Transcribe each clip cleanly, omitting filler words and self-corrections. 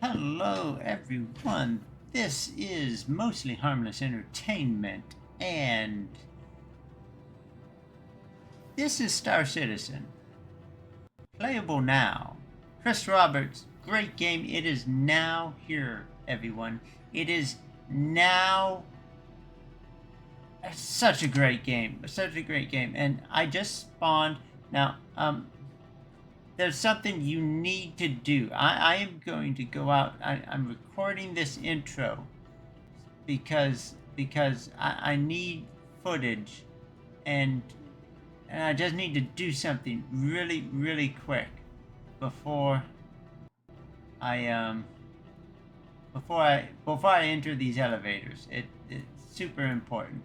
Hello everyone, this is Mostly Harmless Entertainment, and this is Star Citizen. Playable now. Chris Roberts, great game. It is now here, everyone. It is now such a great game. Such a great game. And I just spawned. Now, there's something you need to do. I am going to go out. I'm recording this intro because I need footage, and I just need to do something really quick before I enter these elevators. It's super important.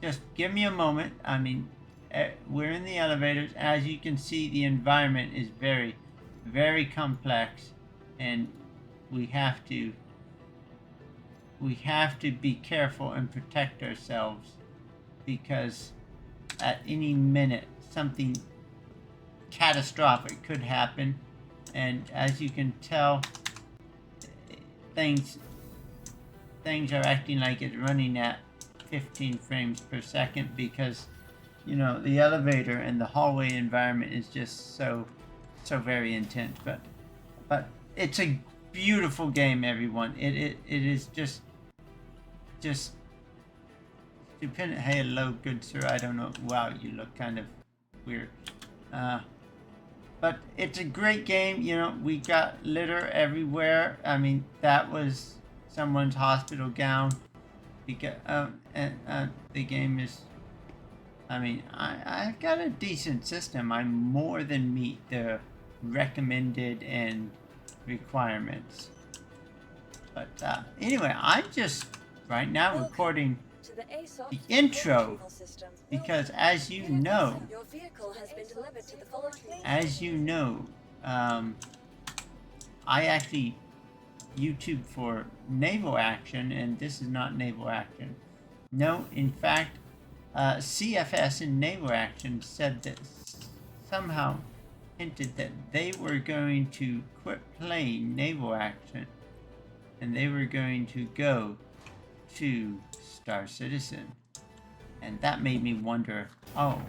Just give me a moment. I mean, we're in the elevators. As you can see, the environment is very complex, and we have to be careful and protect ourselves, because at any minute something catastrophic could happen. And as you can tell, things are acting like it's running at 15 frames per second, because you know, the elevator and the hallway environment is just so very intense. But it's a beautiful game, everyone. It is just stupendous. Hey, hello, good sir. I don't know. Wow, you look kind of weird. But it's a great game. You know, we got litter everywhere. I mean, that was someone's hospital gown. Because the game is. I mean, I've got a decent system. I more than meet the recommended and requirements. But anyway, I'm just right now recording the intro, because as you know, I actually YouTube for naval action, and this is not naval action. No, in fact, CFS in naval action said that somehow hinted that they were going to quit playing naval action, and they were going to go to Star Citizen. And that made me wonder, oh,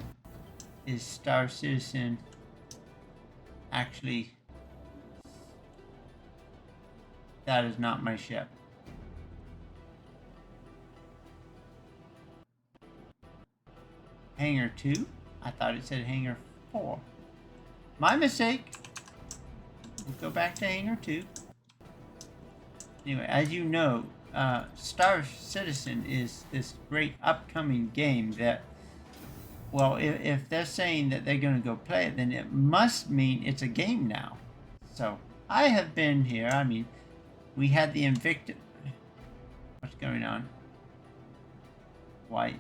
is Star Citizen actually... That is not my ship. Hangar 2? I thought it said Hangar 4. My mistake. We'll go back to Hangar 2. Anyway, as you know, Star Citizen is this great upcoming game that, well, if they're saying that they're going to go play it, then it must mean it's a game now. So, I have been here. I mean, we had the Invictus. What's going on? White.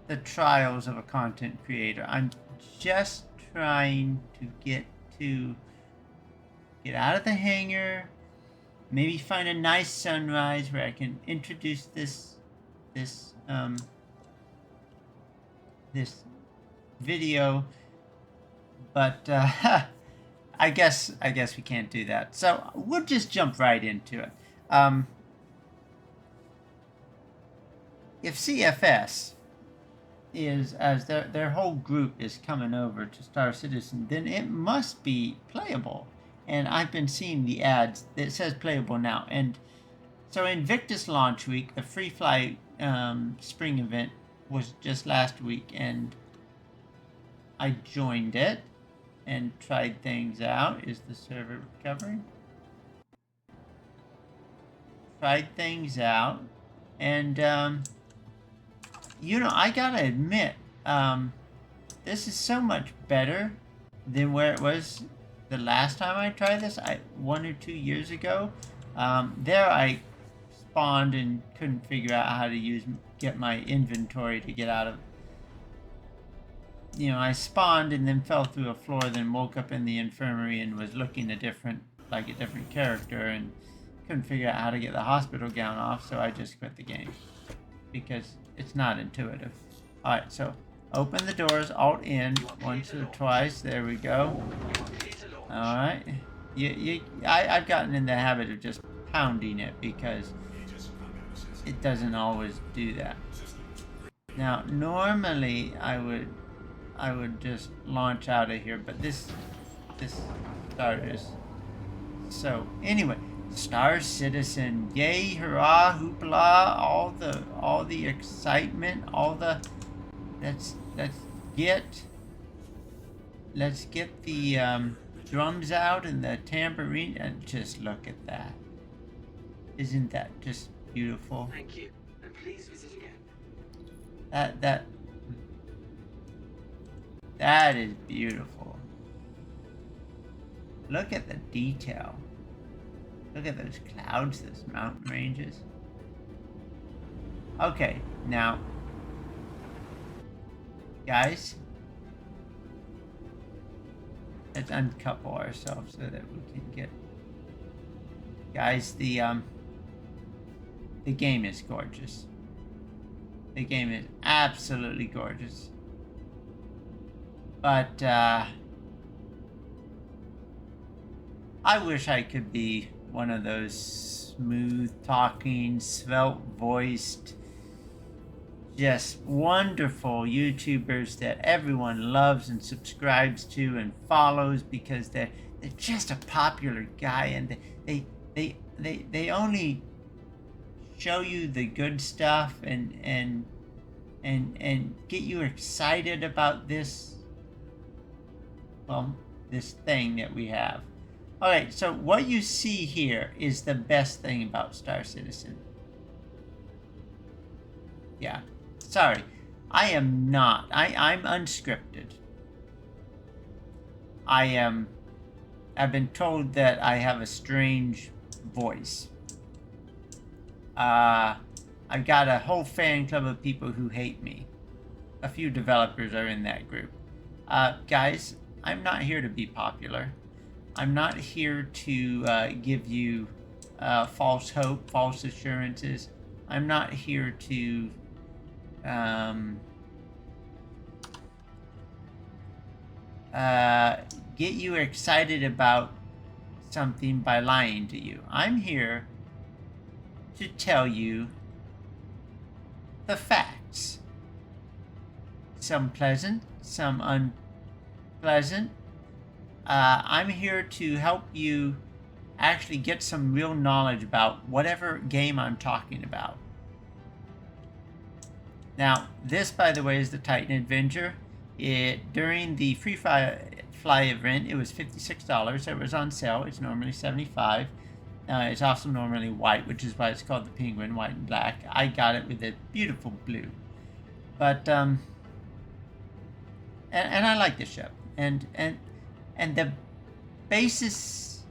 The trials of a content creator. I'm just trying to get out of the hangar, maybe find a nice sunrise where I can introduce this video, but I guess we can't do that. So we'll just jump right into it. If CFS is, as their whole group is coming over to Star Citizen, then it must be playable. And I've been seeing the ads that says playable now. And so Invictus launch week, the free fly spring event was just last week, and I joined it and tried things out. Is the server recovering? Tried things out, and you know, I gotta admit, this is so much better than where it was the last time I tried this, 1 or 2 years ago. There I spawned and couldn't figure out how to get my inventory to get out of. You know, I spawned and then fell through a floor, then woke up in the infirmary and was looking like a different character, and couldn't figure out how to get the hospital gown off, so I just quit the game because it's not intuitive. Alright, so Open the doors, Alt in, once or twice. There we go. All right. I've gotten in the habit of just pounding it because it doesn't always do that. Now, normally I would just launch out of here, but this started. So anyway, Star Citizen, yay, hurrah, hoopla, all the excitement, all the let's get the drums out and the tambourine, and just look at that. Isn't that just beautiful? Thank you, and please visit again. That is beautiful. Look at the detail. Look at those clouds, those mountain ranges. Okay, now, guys, let's uncouple ourselves so that we can get. Guys, the game is gorgeous. The game is absolutely gorgeous. But I wish I could be one of those smooth talking, svelte voiced, just wonderful YouTubers that everyone loves and subscribes to and follows because they're just a popular guy, and they only show you the good stuff and get you excited about this, well, this thing that we have. All right, so what you see here is the best thing about Star Citizen. Yeah, sorry, I am not. I'm unscripted. I've been told that I have a strange voice. I've got a whole fan club of people who hate me. A few developers are in that group. Guys, I'm not here to be popular. I'm not here to give you false hope, false assurances. I'm not here to get you excited about something by lying to you. I'm here to tell you the facts. Some pleasant, some unpleasant. I'm here to help you actually get some real knowledge about whatever game I'm talking about. Now, this, by the way, is the Titan Adventure. During the free fly event, it was $56. It was on sale. It's normally $75. It's also normally white, which is why it's called the Penguin, white and black. I got it with a beautiful blue. But and I like the ship. And the basis,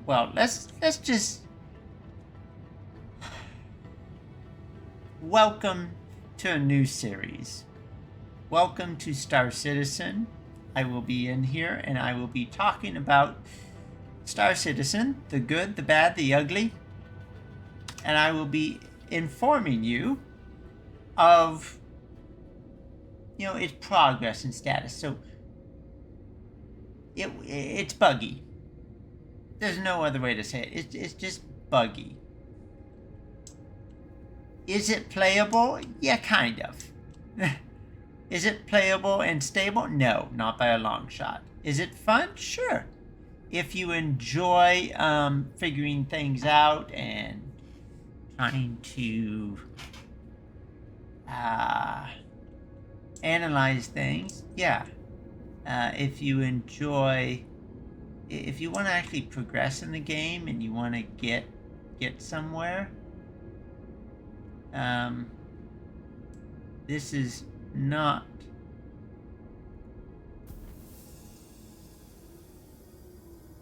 well, let's just welcome to a new series. Welcome to Star Citizen. I will be in here and I will be talking about Star Citizen, the good, the bad, the ugly, and I will be informing you of, its progress and status. So it's buggy. There's no other way to say it. It's just buggy. Is it playable? Yeah, kind of. Is it playable and stable? No, not by a long shot. Is it fun? Sure. If you enjoy figuring things out and trying to analyze things, yeah. If you enjoy, if you want to actually progress in the game and you want to get somewhere, this is not.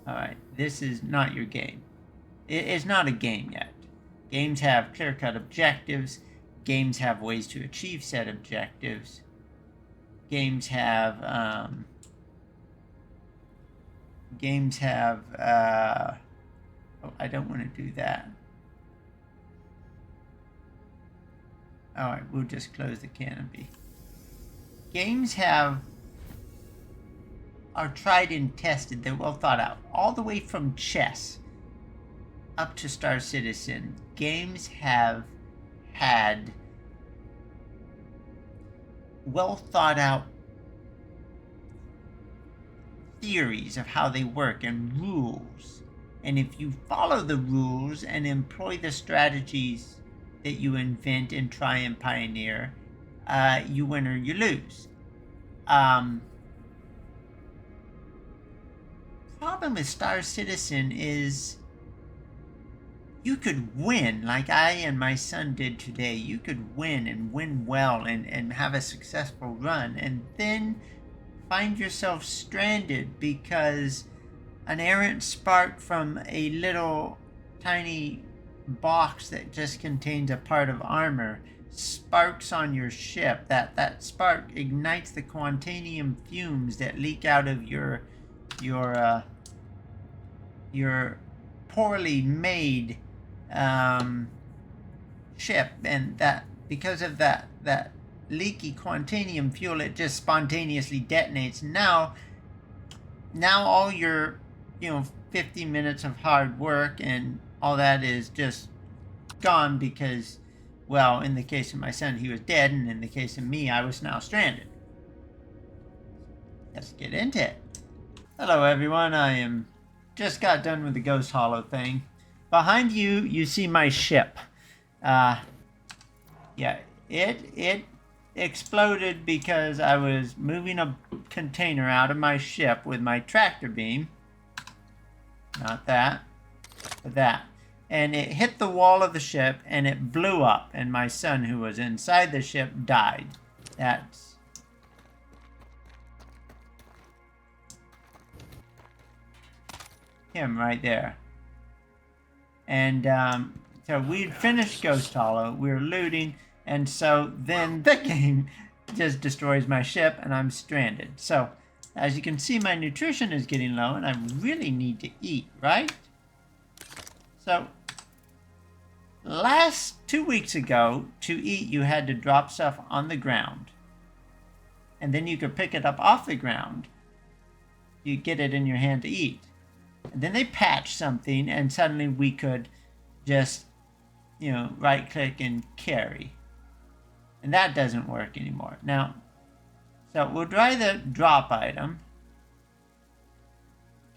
Alright, this is not your game. It's not a game yet. Games have clear-cut objectives. Games have ways to achieve said objectives. Games have, oh, I don't want to do that. Alright, we'll just close the canopy. games are tried and tested. They're well thought out. All the way from chess up to Star Citizen, games have had well thought out theories of how they work and rules. And if you follow the rules and employ the strategies that you invent and try and pioneer, you win or you lose. Problem with Star Citizen is you could win like I and my son did today. You could win and win well and have a successful run, and then find yourself stranded because an errant spark from a little tiny box that just contains a part of armor sparks on your ship. That spark ignites the quantanium fumes that leak out of your poorly made ship, and that because of that leaky quantanium fuel, it just spontaneously detonates. Now all your 50 minutes of hard work and all that is just gone because, well, in the case of my son, he was dead, and in the case of me, I was now stranded. Let's get into it. Hello everyone, just got done with the Ghost Hollow thing. Behind you see my ship. Yeah, it exploded because I was moving a container out of my ship with my tractor beam. Not that, but that. And it hit the wall of the ship and it blew up, and my son, who was inside the ship, died. That's him right there. And so we'd finished Ghost Hollow, we were looting, and so then the game just destroys my ship and I'm stranded. So as you can see, my nutrition is getting low and I really need to eat, right? So last 2 weeks ago, to eat you had to drop stuff on the ground, and then you could pick it up off the ground. You get it in your hand to eat. And then they patched something and suddenly we could just, right click and carry. And that doesn't work anymore. Now, so we'll try the drop item.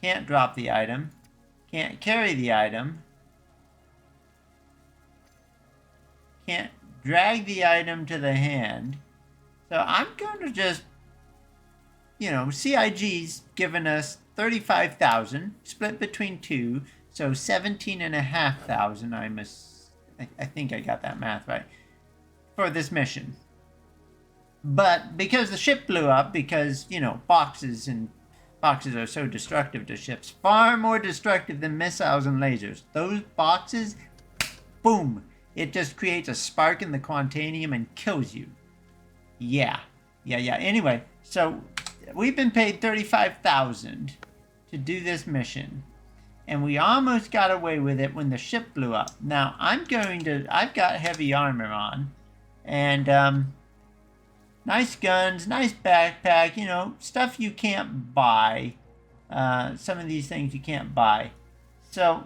Can't drop the item. Can't carry the item. Can't drag the item to the hand. So I'm going to just, CIG's given us 35,000 split between two, so 17,500. I think I got that math right for this mission. But because the ship blew up, because boxes are so destructive to ships, far more destructive than missiles and lasers. Those boxes, boom, it just creates a spark in the quantanium and kills you. Yeah. Anyway, so we've been paid 35,000 to do this mission, and we almost got away with it when the ship blew up. Now I've got heavy armor on, and nice guns, nice backpack, stuff you can't buy. Some of these things you can't buy. So,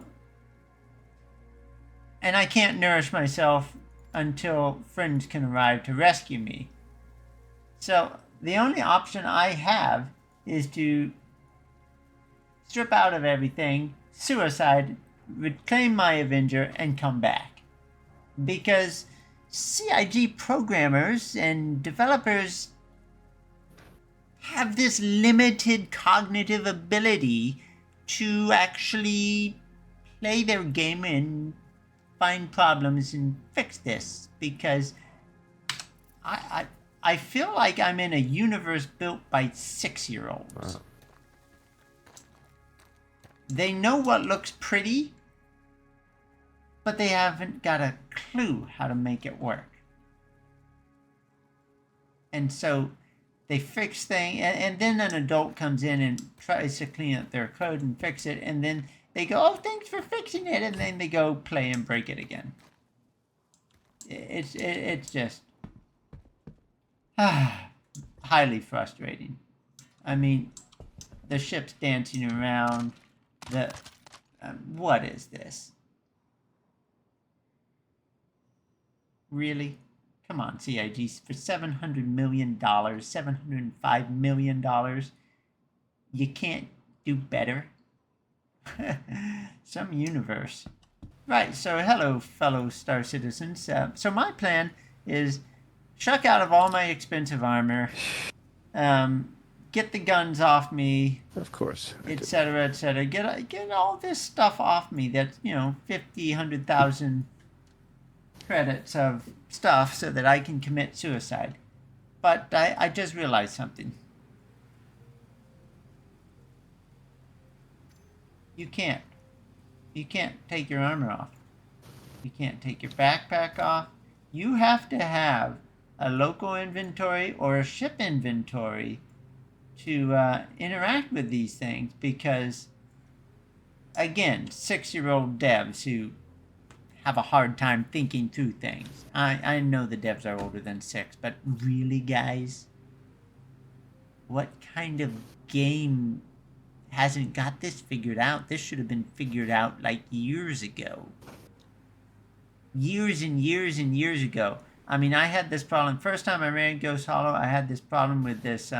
and I can't nourish myself until friends can arrive to rescue me. So the only option I have is to strip out of everything, suicide, reclaim my Avenger, and come back. Because CIG programmers and developers have this limited cognitive ability to actually play their game and find problems and fix this. Because I feel like I'm in a universe built by 6-year-olds. Wow. They know what looks pretty, but they haven't got a clue how to make it work. And so they fix things, and then an adult comes in and tries to clean up their code and fix it, and then they go, "Oh, thanks for fixing it," and then they go play and break it again. It's just... highly frustrating. I mean, the ship's dancing around. What is this? Really? Come on, CIG. For $700 million, $705 million, you can't do better? Some universe. Right, so hello, fellow Star Citizens. So my plan is shuck out of all my expensive armor, get the guns off me, Of course. etc., etc. Get all this stuff off me that's, 50, 100,000 credits of stuff so that I can commit suicide. But I just realized something. You can't. You can't take your armor off. You can't take your backpack off. You have to have a local inventory or a ship inventory to interact with these things because, again, 6-year-old devs who have a hard time thinking through things. I know the devs are older than 6, but really, guys? What kind of game hasn't got this figured out? This should have been figured out like years ago. Years and years and years ago. I mean, I had this problem. First time I ran Ghost Hollow, I had this problem with this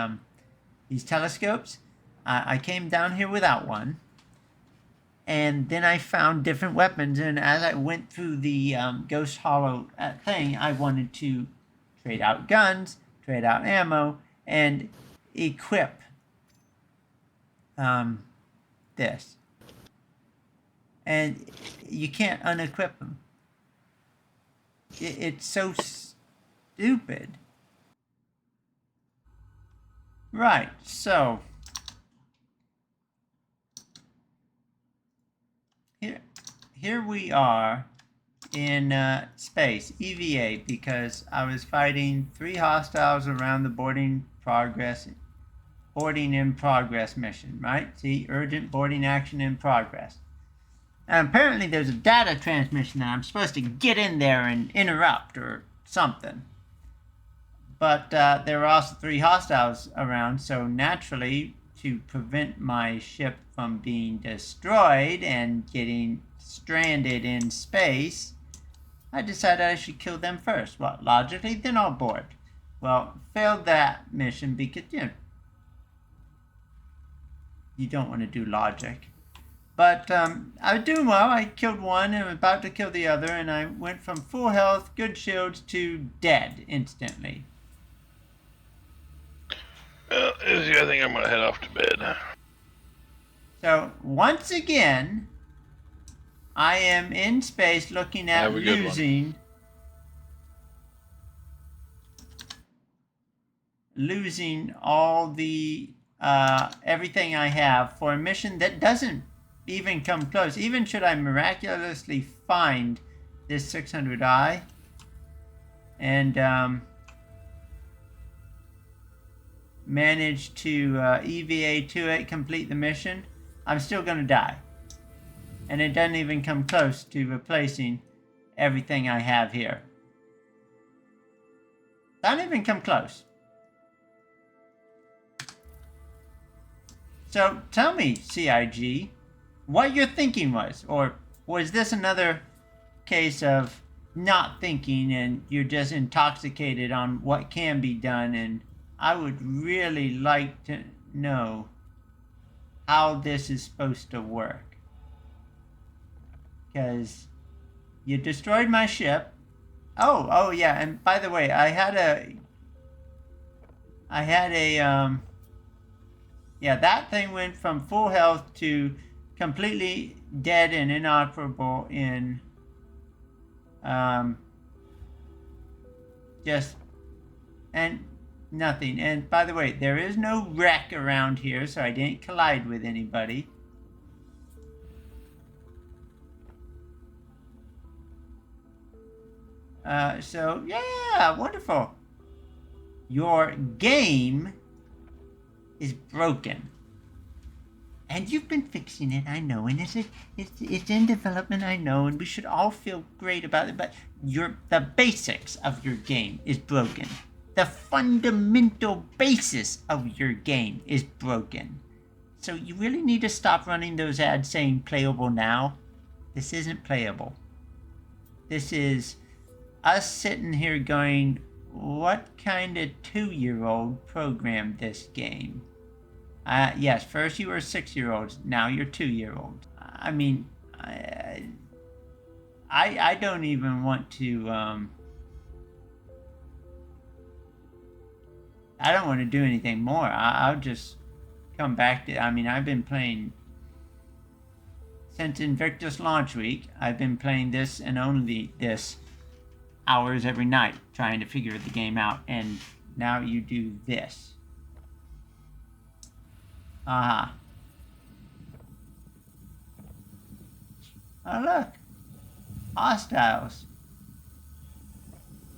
these telescopes. I came down here without one. And then I found different weapons. And as I went through the Ghost Hollow thing, I wanted to trade out guns, trade out ammo, and equip this. And you can't unequip them. It's so stupid. Right, so here we are in space, EVA, because I was fighting 3 hostiles around the boarding in progress mission, right? See, urgent boarding action in progress. And apparently there's a data transmission that I'm supposed to get in there and interrupt or something. But there were also 3 hostiles around, so naturally, to prevent my ship from being destroyed and getting stranded in space, I decided I should kill them first. Well, logically, then I'll board. Well, failed that mission because, you don't want to do logic. But I was doing well. I killed one and was about to kill the other, and I went from full health, good shields, to dead instantly. Well, Izzy, I think I'm going to head off to bed. So, once again, I am in space looking at losing all the everything I have for a mission that doesn't even come close. Even should I miraculously find this 600i and manage to EVA to it, complete the mission, I'm still going to die. And it doesn't even come close to replacing everything I have here. Doesn't even come close. So tell me, CIG, what your thinking was. Or was this another case of not thinking and you're just intoxicated on what can be done? And I would really like to know how this is supposed to work. Because you destroyed my ship. Oh yeah, and by the way, I had a that thing went from full health to completely dead and inoperable in just and nothing. And by the way, there is no wreck around here, so I didn't collide with anybody. So yeah, wonderful. Your game is broken, and you've been fixing it, I know, and it's in development, I know, and we should all feel great about it. But the basics of your game is broken. The fundamental basis of your game is broken. So you really need to stop running those ads saying playable now. This isn't playable. This is us sitting here going, what kind of 2-year-old programmed this game? Yes, first you were 6-year-olds, now you're 2-year-olds. I mean, I don't even want to, I don't want to do anything more. I'll just come back to, I mean, I've been playing, since Invictus launch week, I've been playing this and only this hours every night, trying to figure the game out, and now you do this. Oh, look. Hostiles.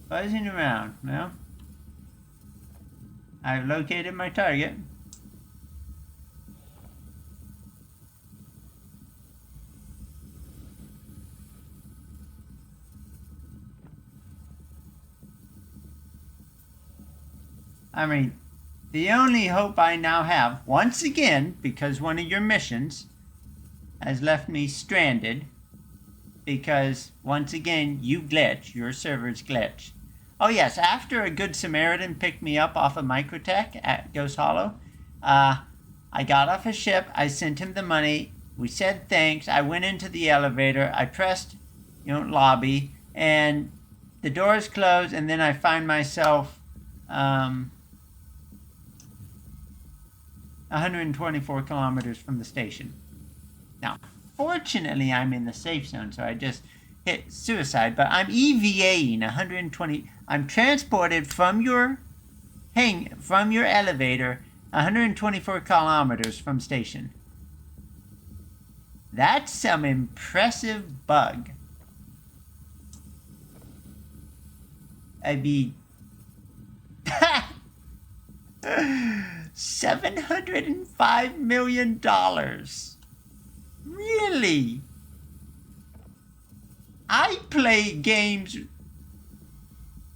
Buzzing around. Well, I've located my target. I mean, the only hope I now have, once again, because one of your missions has left me stranded, because, once again, you glitch. Your servers glitch. Oh, yes, after a good Samaritan picked me up off of Microtech at Ghost Hollow, I got off a ship, I sent him the money, we said thanks, I went into the elevator, I pressed, lobby, and the doors closed, and then I find myself, 124 kilometers from the station. Now, fortunately, I'm in the safe zone, so I just hit suicide, but I'm EVAing 120. I'm transported from your elevator 124 kilometers from station. That's some impressive bug. I mean, $705 million. Really? I play games.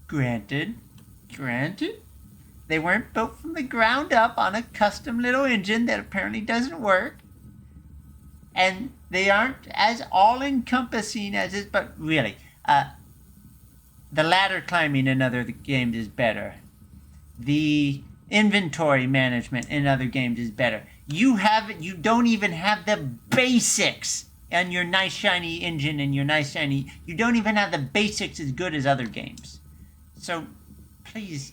Granted, they weren't built from the ground up on a custom little engine that apparently doesn't work. And they aren't as all-encompassing as this, but really, the ladder climbing in other games is better. The inventory management in other games is better. You don't even have the basics on your nice shiny engine and your nice shiny, you don't even have the basics as good as other games. So, please,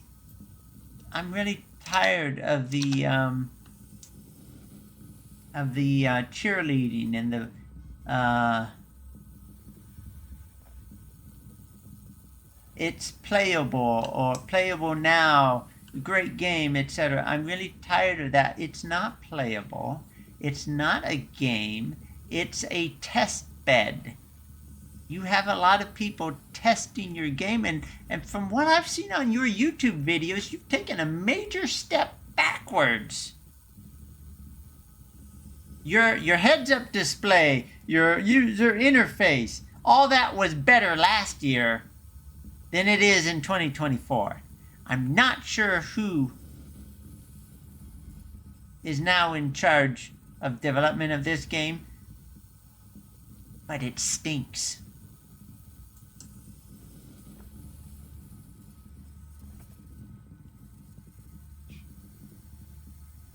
I'm really tired of the cheerleading and the, it's playable or playable now, great game, etc. I'm really tired of that. It's not playable. It's not a game. It's a test bed. You have a lot of people testing your game, and from what I've seen on your YouTube videos, you've taken a major step backwards. Your heads-up display, your user interface, all that was better last year than it is in 2024. I'm not sure who is now in charge of development of this game, but it stinks.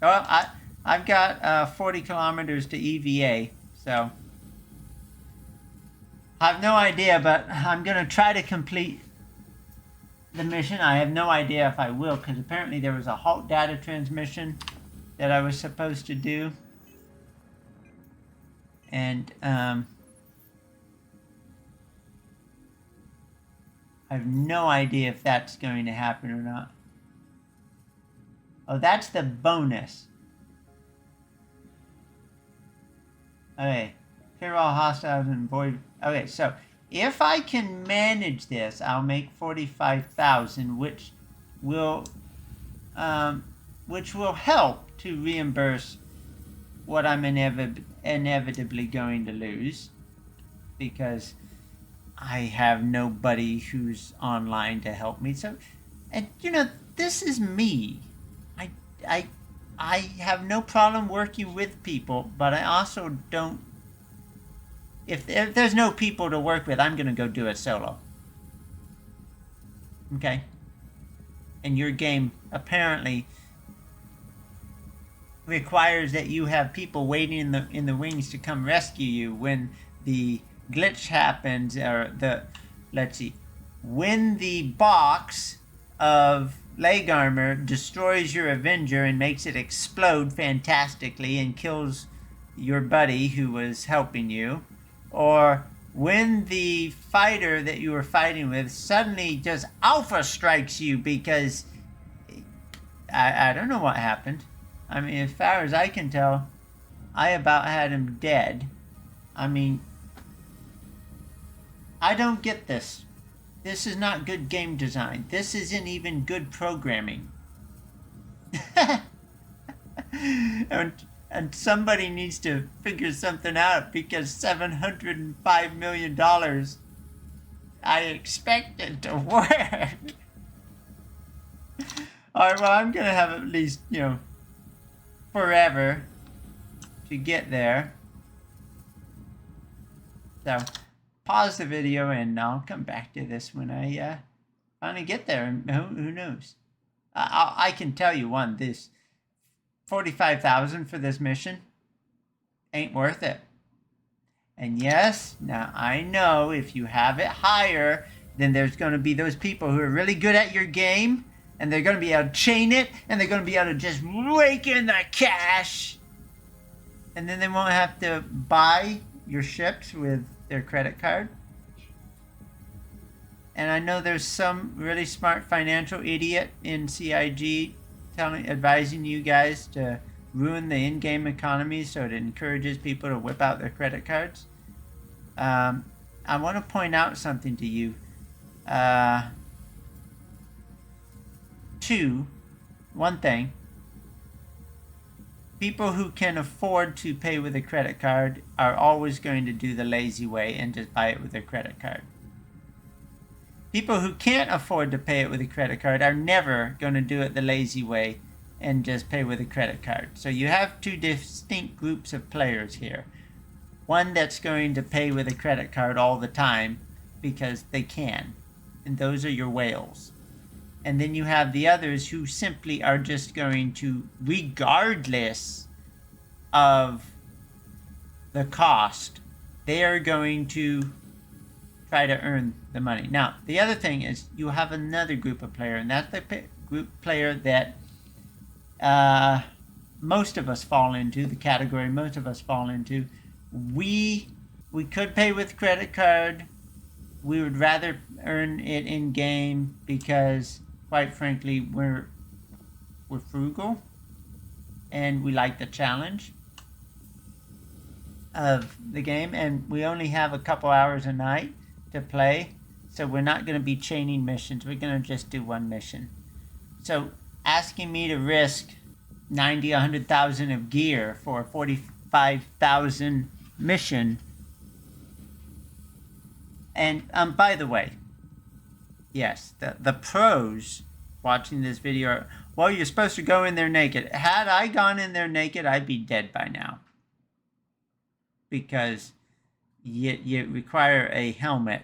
Well, I've got 40 kilometers to EVA, so I have no idea, but I'm going to try to complete the mission. I have no idea if I will, because apparently there was a halt data transmission that I was supposed to do. And I have no idea if that's going to happen or not. Oh, that's the bonus. Okay. Clear all hostiles and void. Okay, so if I can manage this, I'll make 45,000, which will help to reimburse what I'm inevitably going to lose, because I have nobody who's online to help me. So And you know, this is me. I I I have no problem working with people, but I also don't. If there's no people to work with, I'm gonna go do it solo. Okay. And your game apparently requires that you have people waiting in the wings to come rescue you when the glitch happens, or the, let's see, when the box of leg armor destroys your Avenger and makes it explode fantastically and kills your buddy who was helping you, or when the fighter that you were fighting with suddenly just alpha strikes you because I don't know what happened. I mean, as far as I can tell, I about had him dead. I mean, I don't get this. This is not good game design. This isn't even good programming. And somebody needs to figure something out, because $705 million, I expect it to work. Alright, well, I'm gonna have at least, you know, forever to get there. So, pause the video and I'll come back to this when I finally get there. And who knows? I can tell you one, this $45,000 for this mission ain't worth it. And yes, now I know if you have it higher, then there's going to be those people who are really good at your game, and they're going to be able to chain it, and they're going to be able to just rake in the cash, and then they won't have to buy your ships with their credit card. And I know there's some really smart financial idiot in CIG advising you guys to ruin the in-game economy so it encourages people to whip out their credit cards. I want to point out something to you. One thing. People who can afford to pay with a credit card are always going to do the lazy way and just buy it with their credit card. People who can't afford to pay it with a credit card are never going to do it the lazy way and just pay with a credit card. So you have two distinct groups of players here. One that's going to pay with a credit card all the time because they can. And those are your whales. And then you have the others who simply are just going to, regardless of the cost, they are going to try to earn the money. Now, the other thing is you have another group of player, and that's the group player that most of us fall into, the category most of us fall into. We could pay with credit card. We would rather earn it in game because, quite frankly, we're frugal and we like the challenge of the game, and we only have a couple hours a night to play, so we're not going to be chaining missions. We're going to just do one mission. So asking me to risk 90, 100,000 of gear for a 45,000 mission. And by the way, yes, the pros watching this video are, well, you're supposed to go in there naked. Had I gone in there naked, I'd be dead by now, because you require a helmet.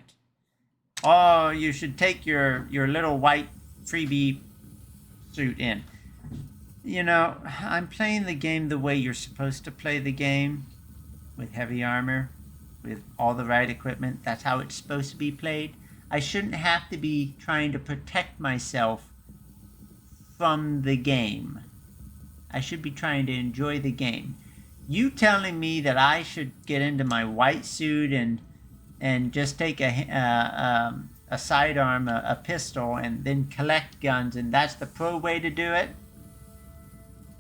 Oh, you should take your little white freebie suit in. You know, I'm playing the game the way you're supposed to play the game, with heavy armor, with all the right equipment. That's how it's supposed to be played. I shouldn't have to be trying to protect myself from the game. I should be trying to enjoy the game. You telling me that I should get into my white suit and just take a sidearm, a pistol, and then collect guns, and that's the pro way to do it?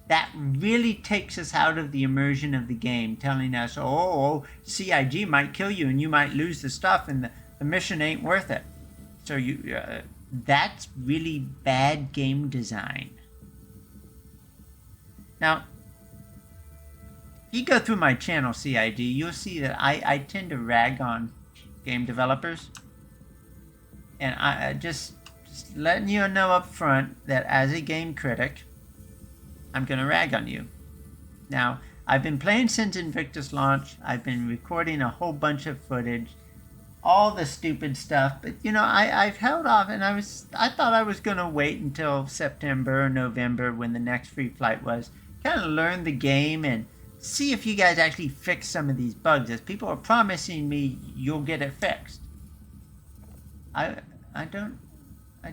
That really takes us out of the immersion of the game, telling us, oh, CIG might kill you and you might lose the stuff and the mission ain't worth it. So that's really bad game design. Now, if you go through my channel, CIG, you'll see that I tend to rag on game developers. And I just Just letting you know up front that as a game critic, I'm going to rag on you. Now, I've been playing since Invictus launch. I've been recording a whole bunch of footage, all the stupid stuff. But you know, I've held off, and I thought I was going to wait until September or November when the next free flight was, kind of learn the game and see if you guys actually fix some of these bugs, as people are promising me you'll get it fixed. I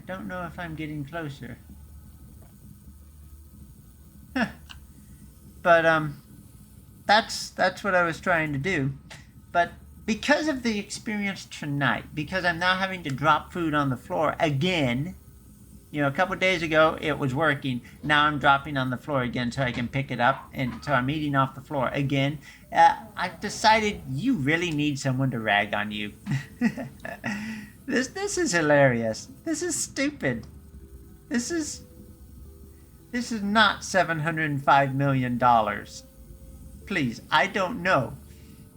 don't know if I'm getting closer. But that's what I was trying to do. But because of the experience tonight, because I'm now having to drop food on the floor again, you know, a couple days ago it was working. Now I'm dropping on the floor again so I can pick it up, and so I'm eating off the floor again. I've decided you really need someone to rag on you. This is hilarious. This is stupid. This is not $705 million. Please, I don't know.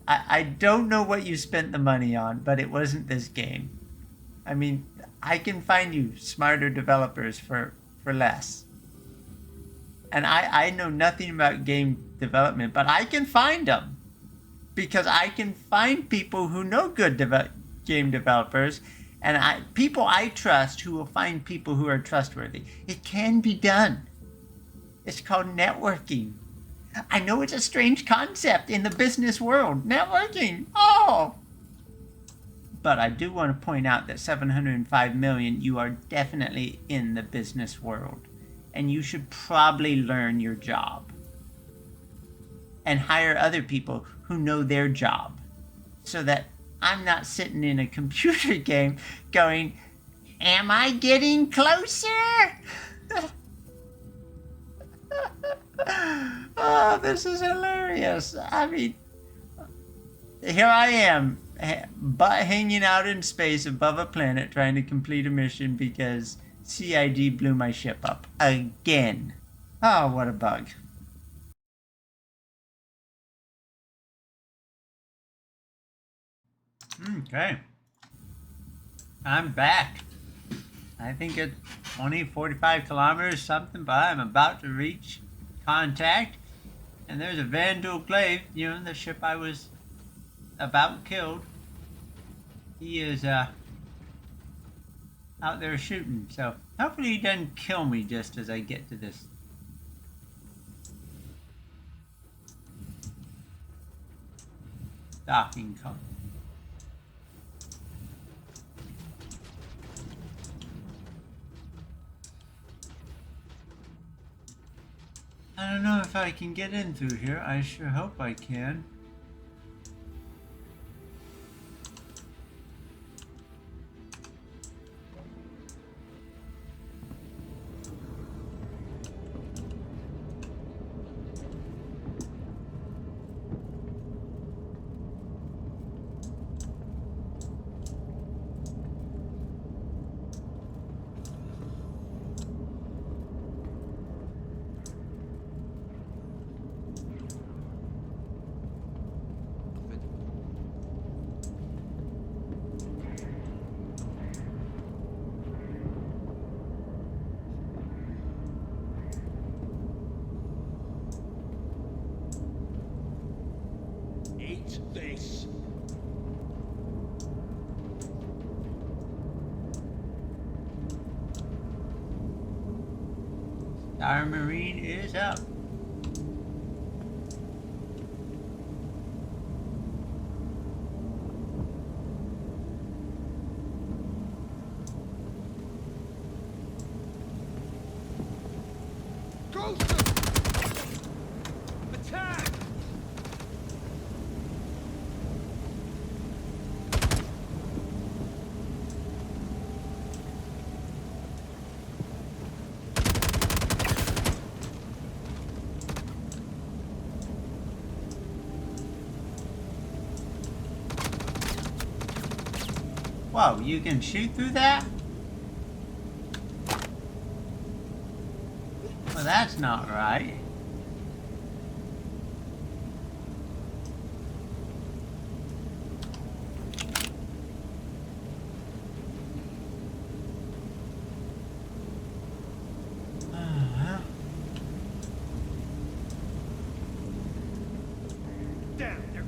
I don't know what you spent the money on, but it wasn't this game. I mean, I can find you smarter developers for less. And I know nothing about game development, but I can find them. Because I can find people who know good game developers, and people I trust who will find people who are trustworthy. It can be done. It's called networking. I know it's a strange concept in the business world. Networking. Oh! But I do want to point out that 705 million, you are definitely in the business world. And you should probably learn your job. And hire other people who know their job. So that I'm not sitting in a computer game going, am I getting closer? Oh, this is hilarious. I mean, here I am, butt hanging out in space above a planet trying to complete a mission because CID blew my ship up again. Oh, what a bug. Okay. I'm back. I think it's 45 kilometers something, but I'm about to reach contact. And there's a Vandal Glaive, you know, the ship I was about killed. He is out there shooting. So hopefully he doesn't kill me just as I get to this. Docking cone. I don't know if I can get in through here. I sure hope I can. This. Our Marine is up. Attack! Whoa, you can shoot through that? Well, that's not right.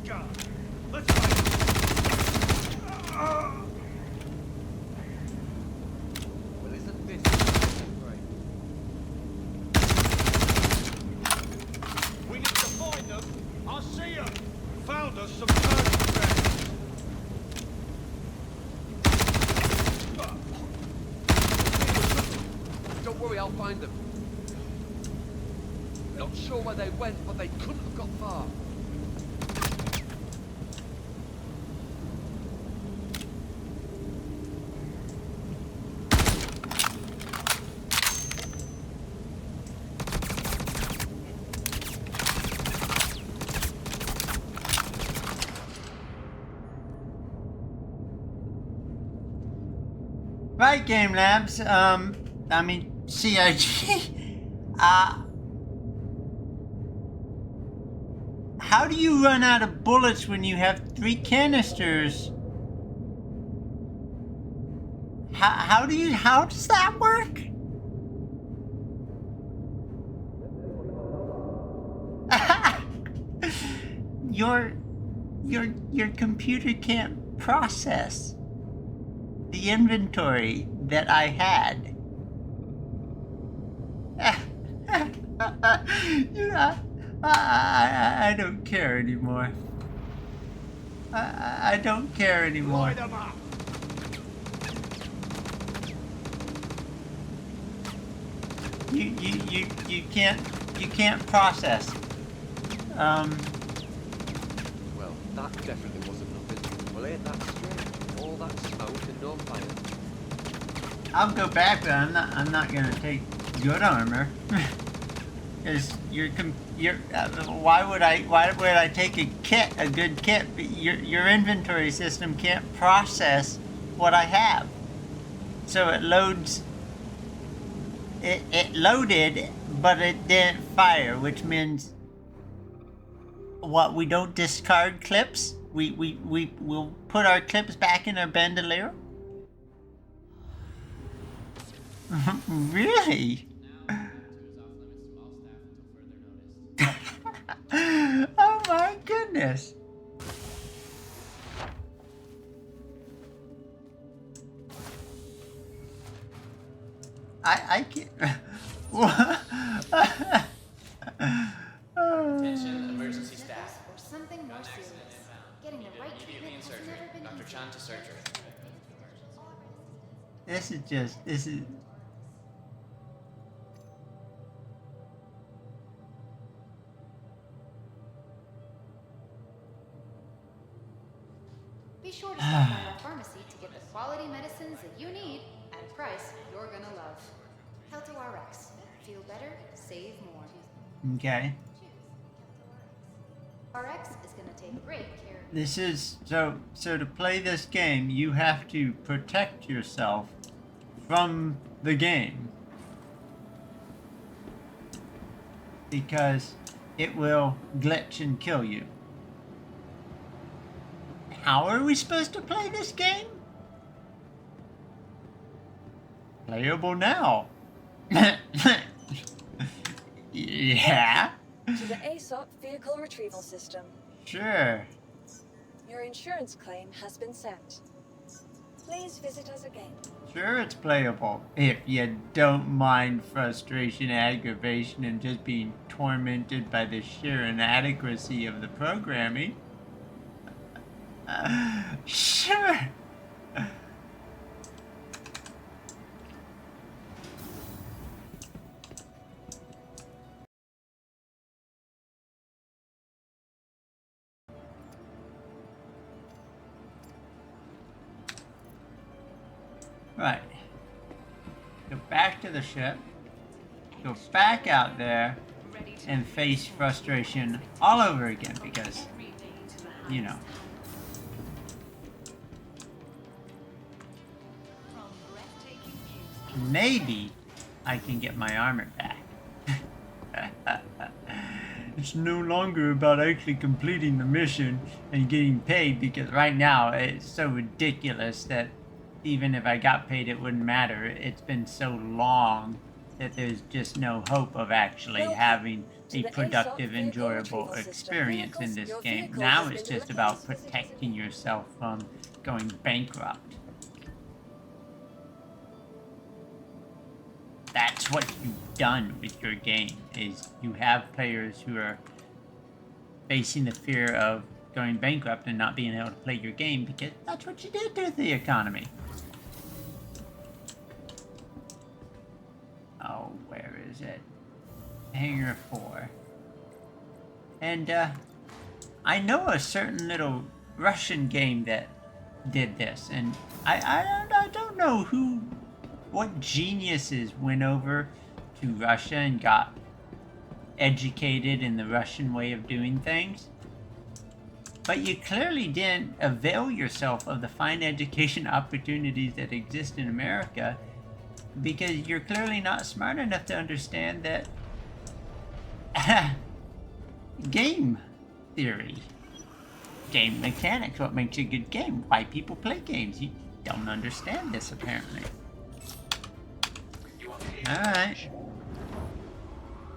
go. Let's fight. Well, isn't this great? We need to find them. I see them. Found us some turret threats. Don't worry, I'll find them. Not sure where they went, but they couldn't have got far. Right, Game Labs. I mean, CIG. How do you run out of bullets when you have 3 canisters? How does that work? Your computer can't process the inventory that I had. I don't care anymore. I don't care anymore. Light them up. You can't process. Well, that definitely wasn't nothing. Well, ain't that strange? All that smoke and no fire. I'll go back, but I'm not gonna take good armor. Because why would I take a good kit? But your inventory system can't process what I have. So it loads. It loaded, but it didn't fire, which means what, we don't discard clips? We'll put our clips back in our bandolier? Really? Oh my goodness. I can't. Attention, emergency staff. Or something more serious. Getting the right treatment has never been Dr. easy. Chan to surgery. This is. Be sure to stop by our pharmacy to get the quality medicines that you need at a price you're gonna love. Helto RX. Feel better, save more. Okay. RX is gonna take great care of you. This is so to play this game, you have to protect yourself from the game, because it will glitch and kill you. How are we supposed to play this game? Playable now. Yeah. To the ASOP vehicle retrieval system. Sure. Your insurance claim has been sent. Please visit us again. Sure, it's playable. If you don't mind frustration, aggravation, and just being tormented by the sheer inadequacy of the programming. Sure. Right. Go back to the ship. Go back out there and face frustration all over again because, you know. Maybe I can get my armor back. It's no longer about actually completing the mission and getting paid, because right now it's so ridiculous that even if I got paid it wouldn't matter. It's been so long that there's just no hope of actually having To a the productive, ASOP vehicle enjoyable retrieval system. experience in Vehicles, this your game. vehicle Now has it's been just delivered. about protecting yourself from going bankrupt. That's what you've done with your game, is you have players who are facing the fear of going bankrupt and not being able to play your game because that's what you did to the economy. Oh, where is it? Hangar 4. And I know a certain little Russian game that did this, and I don't know what geniuses went over to Russia and got educated in the Russian way of doing things. But you clearly didn't avail yourself of the fine education opportunities that exist in America, because you're clearly not smart enough to understand that game theory, game mechanics, what makes a good game, why people play games. You don't understand this, apparently. You are clear to Alright. launch.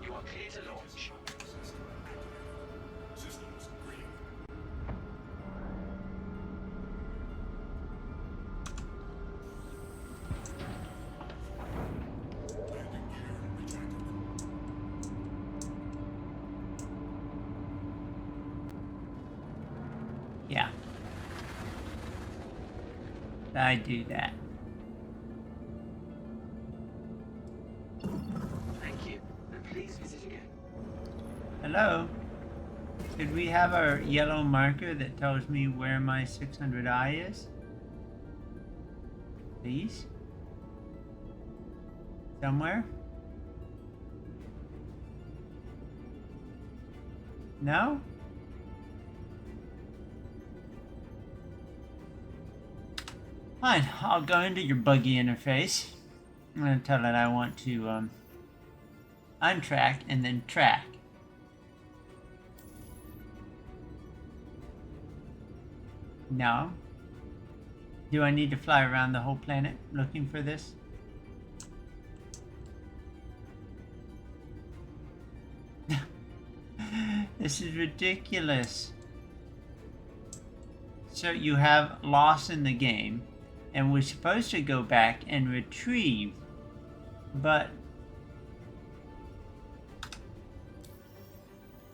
You are clear to launch. Yeah. I do that. Thank you. And please visit again. Hello? Could we have our yellow marker that tells me where my 600i is? Please? Somewhere? No? Fine, I'll go into your buggy interface. I'm gonna tell it I want to untrack and then track. No. Do I need to fly around the whole planet looking for this? This is ridiculous. So you have loss in the game, and we're supposed to go back and retrieve, but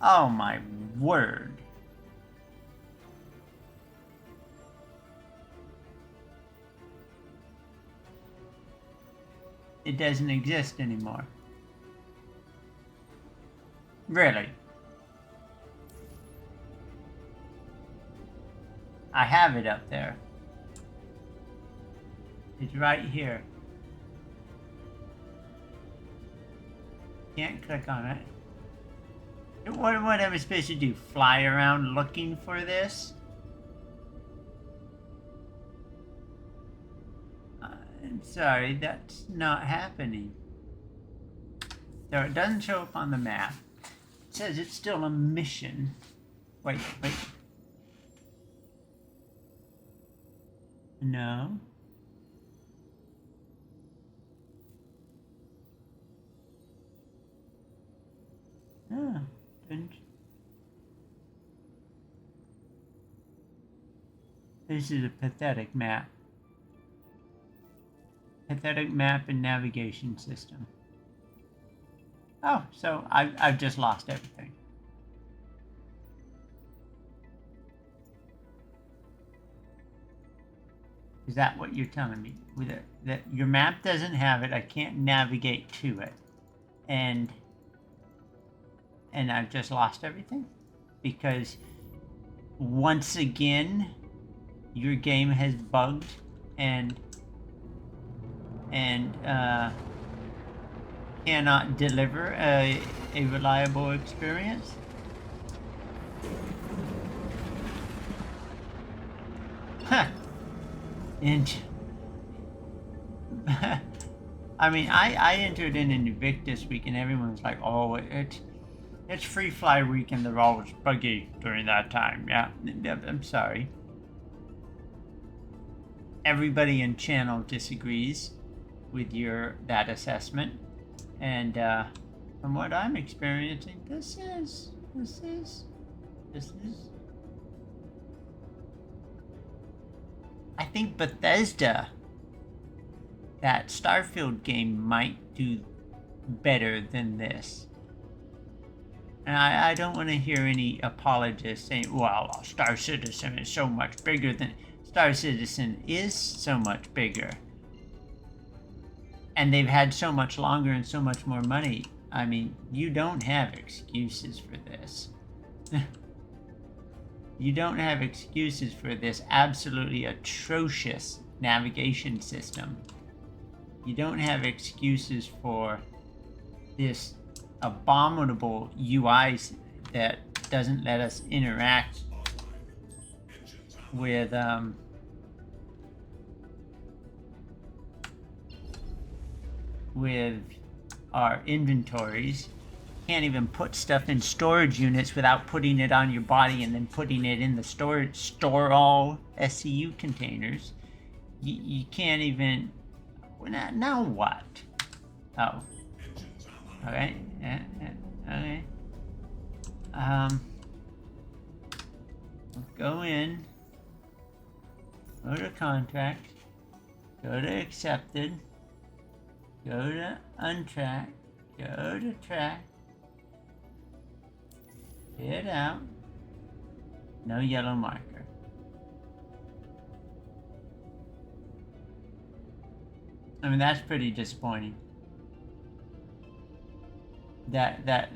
oh my word. It doesn't exist anymore. Really? I have it up there. It's right here. Can't click on it. What am I supposed to do? Fly around looking for this? I'm sorry, that's not happening. So it doesn't show up on the map. It says it's still a mission. Wait. No. Ah, didn't. This is a pathetic map. Pathetic map and navigation system. Oh, so I've just lost everything. Is that what you're telling me? With it, that your map doesn't have it, I can't navigate to it, and I've just lost everything? Because once again, your game has bugged and cannot deliver a reliable experience? Huh. And I mean, I entered in Evict this week, and everyone's like, "Oh, it's Free Fly Week, and they're always buggy during that time." Yeah, I'm sorry. Everybody in channel disagrees with that assessment, and from what I'm experiencing, this is. I think Bethesda, that Starfield game, might do better than this. And I don't want to hear any apologists saying, well, Star Citizen is so much bigger than... Star Citizen is so much bigger. And they've had so much longer and so much more money. I mean, you don't have excuses for this. You don't have excuses for this absolutely atrocious navigation system. You don't have excuses for this abominable UI that doesn't let us interact with our inventories. Can't even put stuff in storage units without putting it on your body and then putting it in the store all SCU containers. You can't even... Now what? Oh. Okay. Okay. Go in. Go to contract. Go to accepted. Go to untrack. Go to track. Get out. No yellow marker. I mean, that's pretty disappointing. There's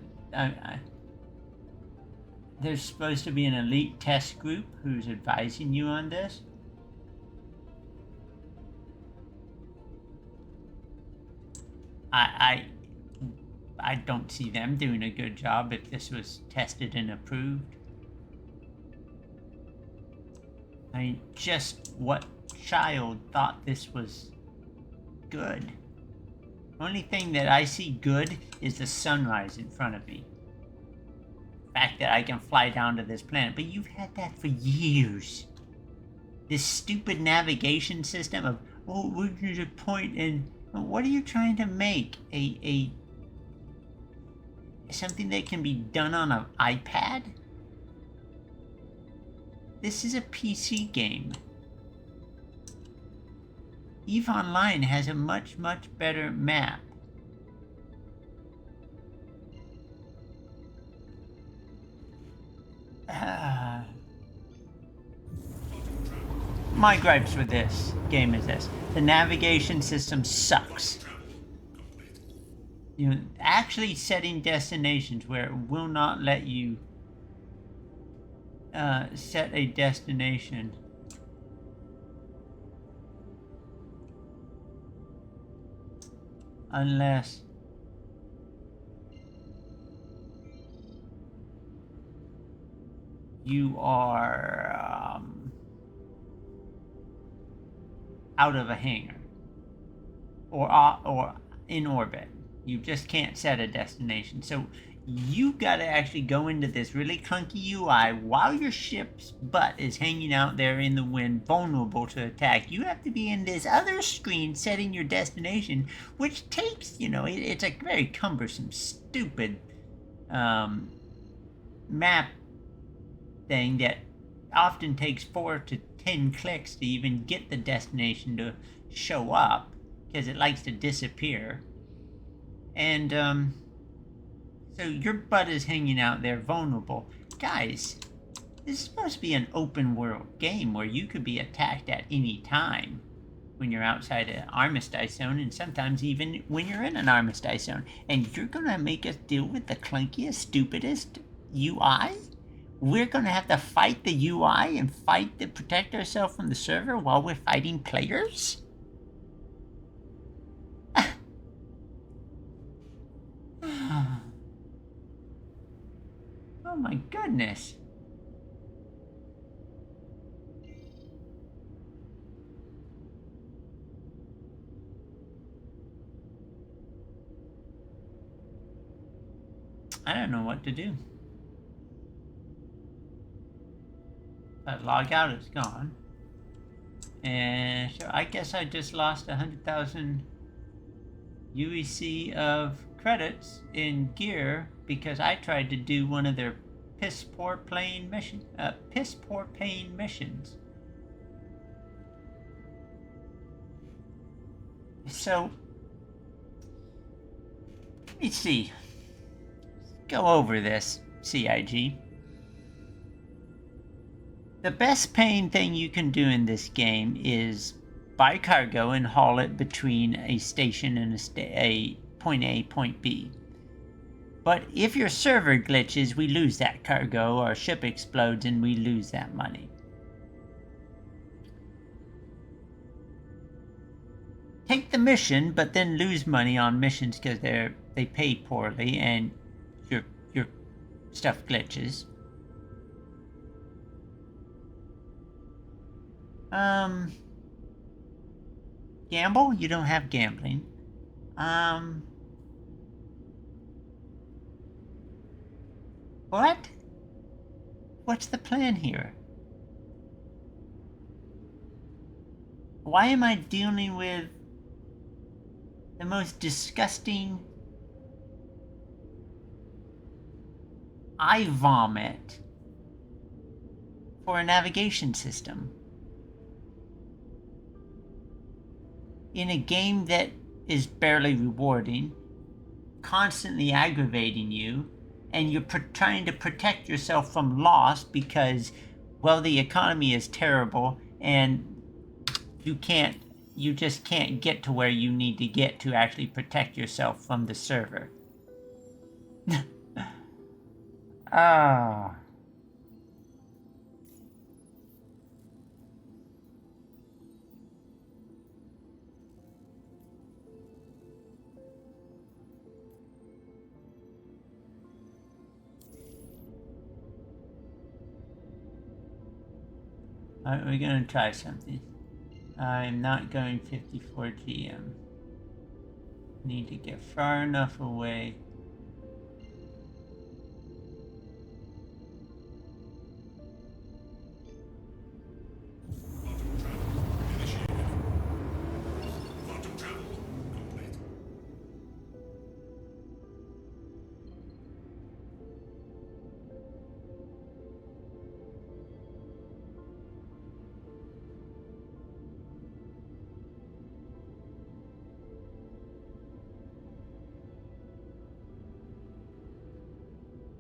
supposed to be an elite test group who's advising you on this. I don't see them doing a good job if this was tested and approved. I mean, just what child thought this was good? The only thing that I see good is the sunrise in front of me. The fact that I can fly down to this planet, but you've had that for years. This stupid navigation system of, oh, we're going to point and... What are you trying to make? Something that can be done on an iPad? This is a PC game. EVE Online has a much better map. My gripes with this game is this. The navigation system sucks. You know, actually setting destinations where it will not let you set a destination unless you are out of a hangar or in orbit. You just can't set a destination. So you got to actually go into this really clunky UI while your ship's butt is hanging out there in the wind, vulnerable to attack. You have to be in this other screen setting your destination, which takes, you know, it's a very cumbersome, stupid map thing that often takes 4 to 10 clicks to even get the destination to show up, because it likes to disappear. And so your butt is hanging out there vulnerable. Guys, this is supposed to be an open world game where you could be attacked at any time when you're outside an armistice zone, and sometimes even when you're in an armistice zone. And you're gonna make us deal with the clunkiest, stupidest UI? We're gonna have to fight the UI and fight to protect ourselves from the server while we're fighting players? Oh my goodness. I don't know what to do. That log out is gone. And so I guess I just lost 100,000 UEC of credits in gear because I tried to do one of their piss poor paying missions. So let me see. Go over this, CIG. The best paying thing you can do in this game is buy cargo and haul it between a station and a point A, point B. But if your server glitches, we lose that cargo, or ship explodes and we lose that money. Take the mission, but then lose money on missions because they pay poorly and your stuff glitches. Gamble? You don't have gambling. What? What's the plan here? Why am I dealing with the most disgusting eye vomit for a navigation system in a game that is barely rewarding, constantly aggravating you, and you're trying to protect yourself from loss because, well, the economy is terrible and you just can't get to where you need to get to actually protect yourself from the server. Ah. Alright, we're gonna try something. I'm not going 54 GM. Need to get far enough away.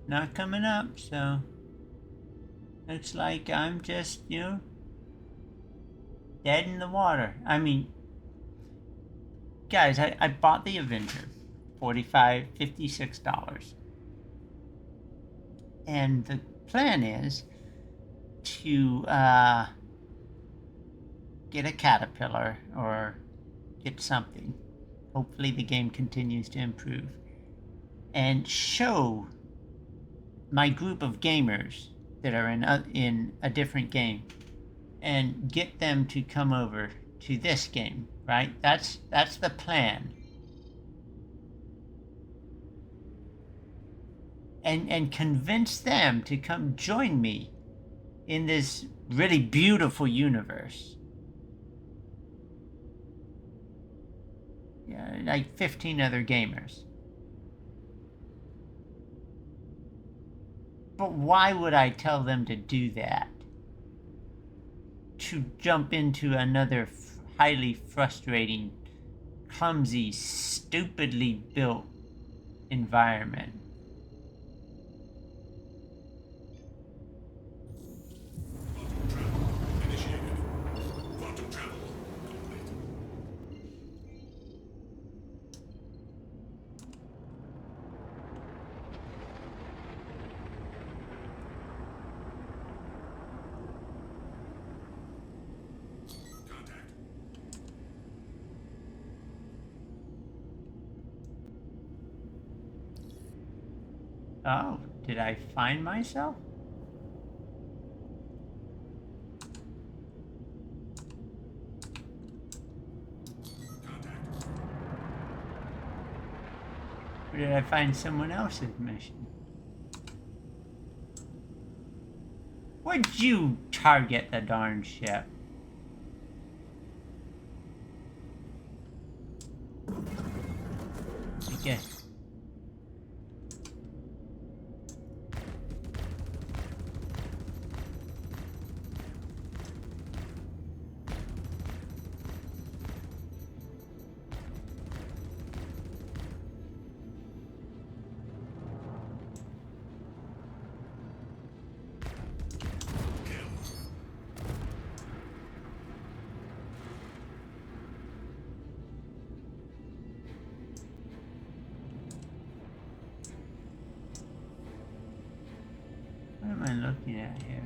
Not coming up, so looks like I'm just, dead in the water. I mean, guys, I bought the Avenger, $56. And the plan is to get a caterpillar or get something. Hopefully the game continues to improve. And show my group of gamers that are in a different game and get them to come over to this game, right? That's the plan. And convince them to come join me in this really beautiful universe. Yeah, like 15 other gamers. But why would I tell them to do that? To jump into another highly frustrating, clumsy, stupidly built environment. Oh, did I find myself? Or did I find someone else's mission? Would you target the darn ship? I What am I looking at here?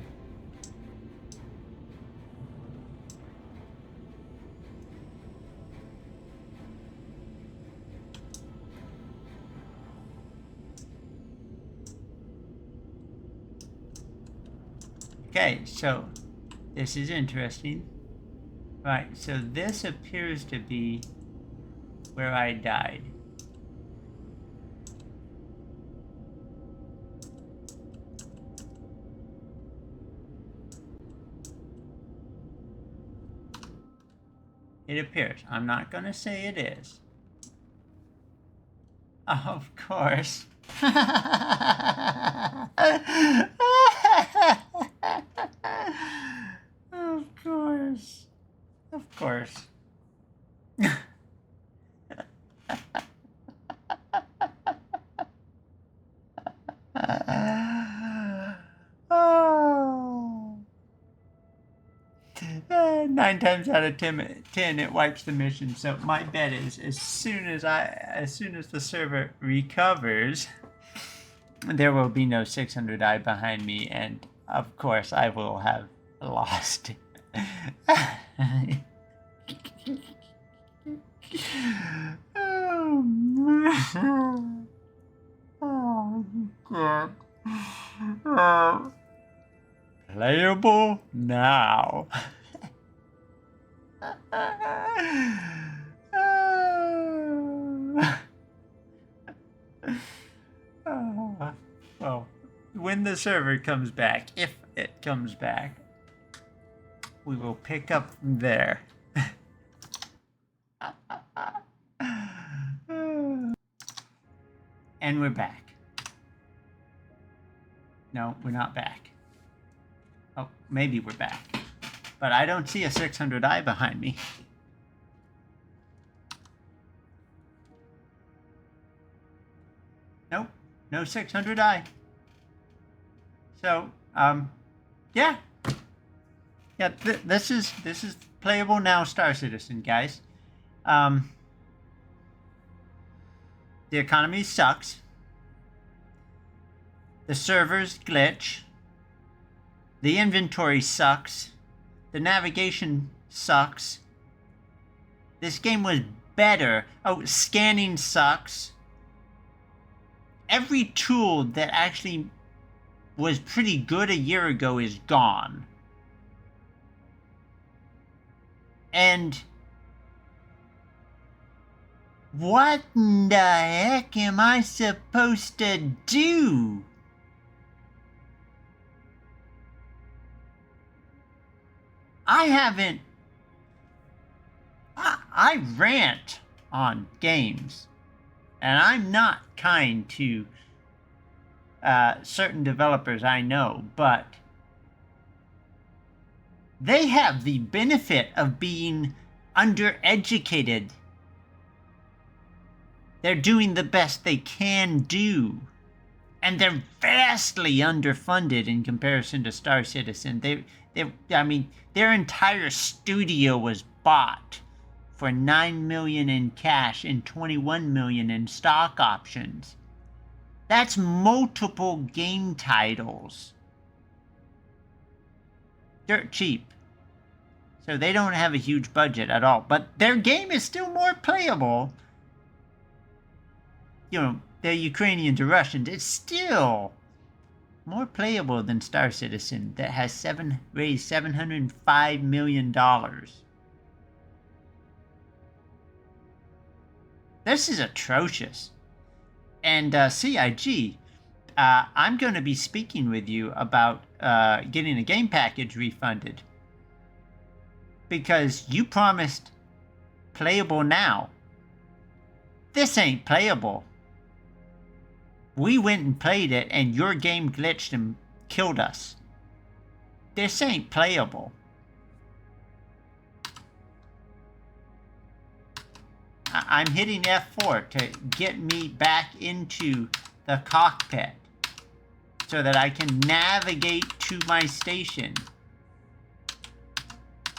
Okay, so this is interesting. Right, so this appears to be where I died. It appears. I'm not going to say it is. Of course. Of course. Of course. Oh. 9 times out of 10 it wipes the mission. So my bet is as soon as the server recovers, there will be no 600i behind me, and of course I will have lost. Oh God. Playable now. Well, when the server comes back, if it comes back, we will pick up from there. And we're back. No, we're not back. Oh, maybe we're back. But I don't see a 600i behind me. Nope, no 600i. So, yeah. Yeah, this is playable now, Star Citizen, guys. The economy sucks. The servers glitch. The inventory sucks. The navigation sucks. This game was better. Oh, scanning sucks. Every tool that actually was pretty good a year ago is gone. And what in the heck am I supposed to do? I rant on games, and I'm not kind to certain developers I know, but they have the benefit of being undereducated. They're doing the best they can do. And they're vastly underfunded in comparison to Star Citizen. I mean, their entire studio was bought for $9 million in cash and $21 million in stock options. That's multiple game titles. Dirt cheap. So they don't have a huge budget at all. But their game is still more playable. You know, they're Ukrainians or Russians. It's still more playable than Star Citizen that has raised $705 million. This is atrocious. And CIG, I'm going to be speaking with you about getting a game package refunded. Because you promised playable now. This ain't playable. We went and played it, and your game glitched and killed us. This ain't playable. I'm hitting F4 to get me back into the cockpit so that I can navigate to my station.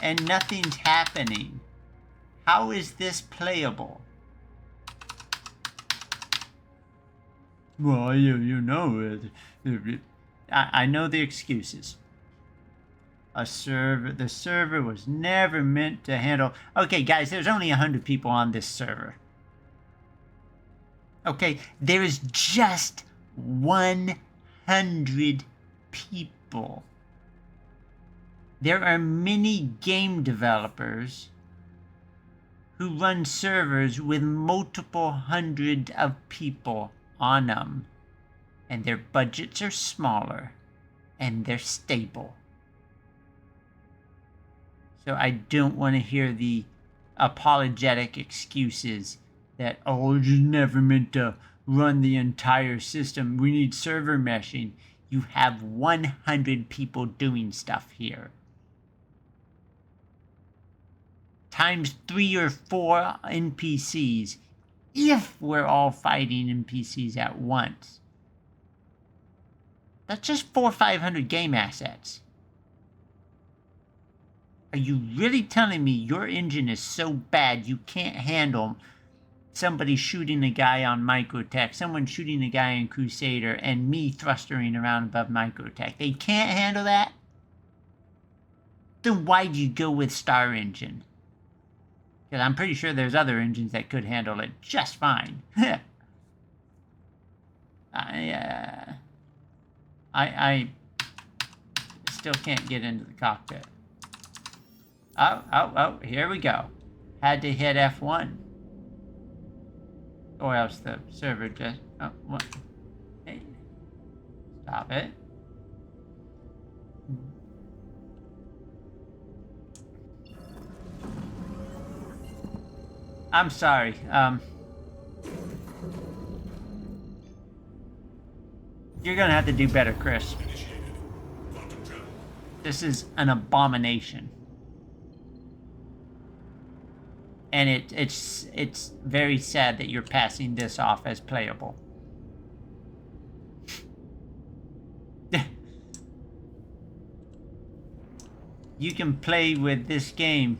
And nothing's happening. How is this playable? Well, you know, I know the excuses. The server was never meant to handle. Okay, guys, there's only 100 people on this server. Okay, there is just 100 people. There are many game developers who run servers with multiple hundred of people on them, and their budgets are smaller, and they're stable. So I don't want to hear the apologetic excuses that, oh, it's just never meant to run the entire system. We need server meshing. You have 100 people doing stuff here. Times 3 or 4 NPCs, if we're all fighting NPCs at once. That's just 400 or 500 game assets. Are you really telling me your engine is so bad you can't handle somebody shooting a guy on Microtech, someone shooting a guy in Crusader, and me thrustering around above Microtech? They can't handle that? Then why'd you go with Star Engine? Because I'm pretty sure there's other engines that could handle it just fine. I still can't get into the cockpit. Oh, here we go. Had to hit F1. Or else the server just... Oh, what? Hey. Stop it. I'm sorry. You're gonna have to do better, Chris. This is an abomination. And it's very sad that you're passing this off as playable. You can play with this game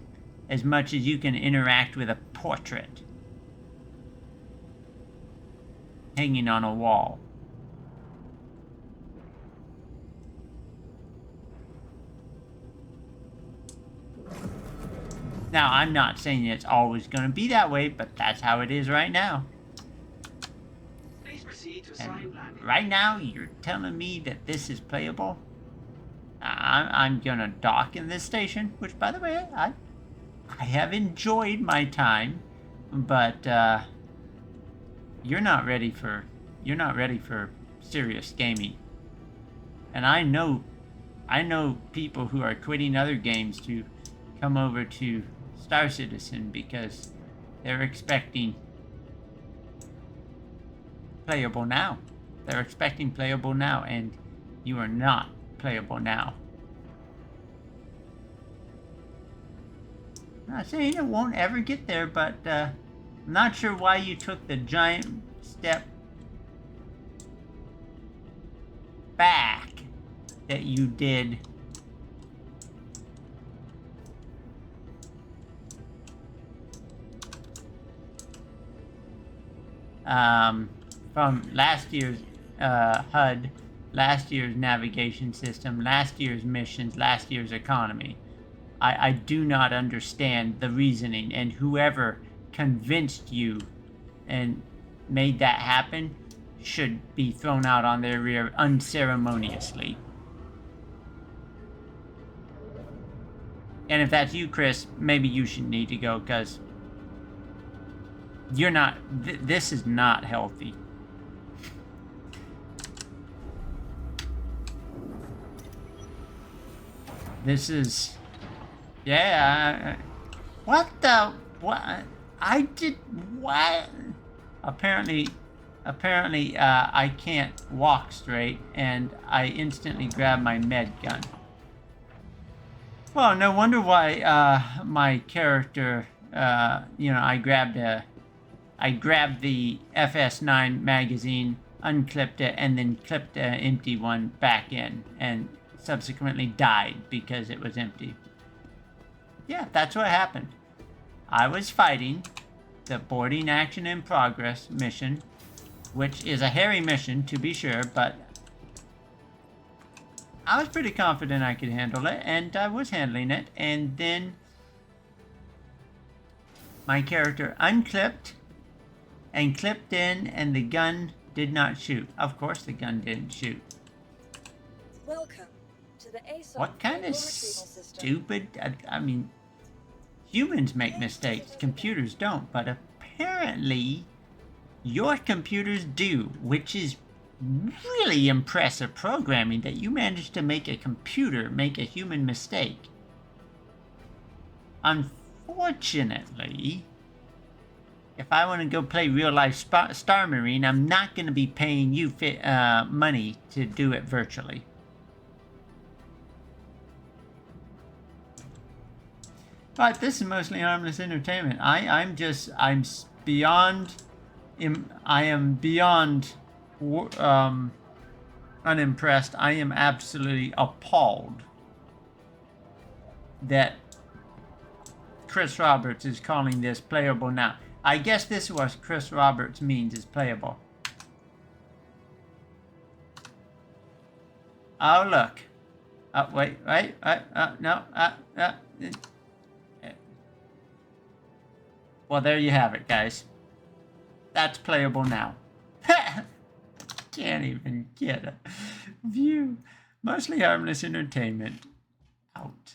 as much as you can interact with a portrait hanging on a wall. Now, I'm not saying it's always going to be that way, but that's how it is right now. Please proceed to assign And landing. right now, you're telling me that this is playable? I'm going to dock in this station, which, by the way, I have enjoyed my time, but you're not ready for serious gaming. And I know people who are quitting other games to come over to Star Citizen because they're expecting playable now. They're expecting playable now, and you are not playable now. I'm not saying it won't ever get there, but I'm not sure why you took the giant step back that you did. From last year's HUD, last year's navigation system, last year's missions, last year's economy. I do not understand the reasoning, and whoever convinced you and made that happen should be thrown out on their rear unceremoniously. And if that's you, Chris, maybe you should need to go, because you're not... this is not healthy. This is... yeah, what the... what? I did... what? Apparently, I can't walk straight, and I instantly grabbed my med gun. Well, no wonder why my character, I grabbed the FS9 magazine, unclipped it, and then clipped the empty one back in, and subsequently died because it was empty. Yeah, that's what happened. I was fighting the boarding action in progress mission, which is a hairy mission to be sure, but I was pretty confident I could handle it, and I was handling it, and then my character unclipped and clipped in, and the gun did not shoot. Of course the gun didn't shoot. Welcome to the ASOP What kind of retrieval system. stupid... I mean, humans make mistakes, computers don't, but apparently your computers do, which is really impressive programming that you managed to make a computer make a human mistake. Unfortunately, if I want to go play real life Star Marine, I'm not going to be paying you money to do it virtually. But this is mostly harmless entertainment. I am beyond unimpressed. I am absolutely appalled that Chris Roberts is calling this playable now. I guess this is what Chris Roberts means is playable. Oh, look. Wait, no, well, there you have it, guys. That's playable now. Can't even get a view. Mostly harmless entertainment. Out.